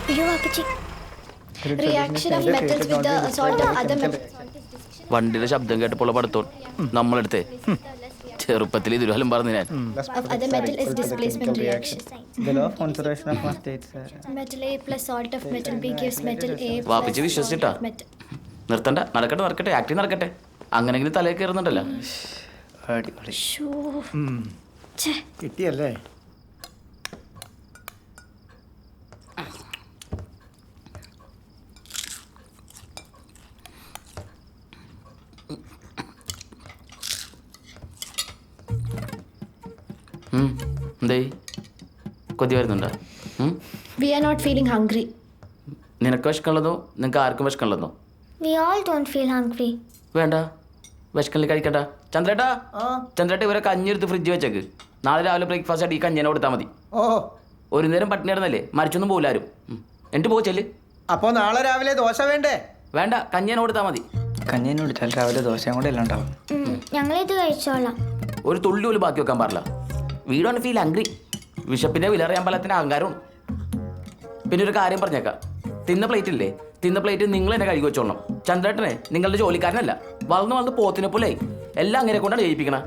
അയ്യോ അപ്പച്ചി. Reaction of metals with the salt of other metals. വണ്ടിയുടെ ശബ്ദം കേട്ടപ്പോൾ പഠിത്തോൾ നമ്മളെടുത്തേ ചെറുപ്പത്തിൽ ഇതുവരും പറഞ്ഞു ഞാൻ. Of other metal is displacement reaction. The law of conservation of mass states. Metal A plus salt of metal B gives metal A വാപ്പിച്ച് plus വിശ്വസിച്ചിട്ടാ. salt of metal. നിർത്തണ്ട, നടക്കട്ടെ, ആക്ടി നടക്കട്ടെ. അങ്ങനെങ്കിലും തലയിൽ കയറുന്നുണ്ടല്ലോ. അടിപൊളി. ശ്ശോ. ഛെ. കിട്ടിയല്ലേ? എന്തേ കൊതി വരുന്നുണ്ടോ? We are not feeling hungry. നിനക്ക് വിശക്കുള്ളതോ നിനക്ക് ആർക്കും വിശക്കുള്ളതോ? We all don't feel hungry. വേണ്ട, വിശക്കലിൽ കഴിക്കണ്ട. ചന്ദ്രേട്ട ഇവരെ കഞ്ഞെടുത്ത് ഫ്രിഡ്ജ് വെച്ചേക്ക്. നാളെ രാവിലെ ബ്രേക്ക്ഫാസ്റ്റ് ആയിട്ട് ഈ കഞ്ഞിനെ കൊടുത്താൽ മതി. ഓ, ഒരു നേരം പട്ടിണി കിടന്നല്ലേ, മരിച്ചൊന്നും പോലാരും. എന്നിട്ട് പോച്ചല്. അപ്പോ നാളെ രാവിലെ ദോശ വേണ്ടേ? വേണ്ട, കഞ്ഞിനെ കൊടുത്താൽ മതി. കഞ്ഞിനെ കുടിച്ചാൽ രാവിലെ ദോശയും കൂടെ എല്ലാം ഉണ്ടാവും. ഞങ്ങളിത് കഴിച്ചോളാം. ഒരു തുള്ളി പോലും ബാക്കി വെക്കാൻ പാടില്ല. We don't feel hungry. വിശപ്പിന്റെ വിലറിയാൻ പാലത്തിന്റെ അഹങ്കാരമാണ്. പിന്നെ ഒരു കാര്യം പറഞ്ഞേക്കാം, തിന്ന പ്ലേറ്റ് നിങ്ങൾ എന്നെ കഴുകി വെച്ചോളണം. ചന്ദ്രേട്ടനെ നിങ്ങളുടെ ജോലിക്കാരനല്ല, വളർന്ന് പോത്തിനെ പോലെ എല്ലാം അങ്ങനെ കൊണ്ടാണ് ജയിപ്പിക്കണം.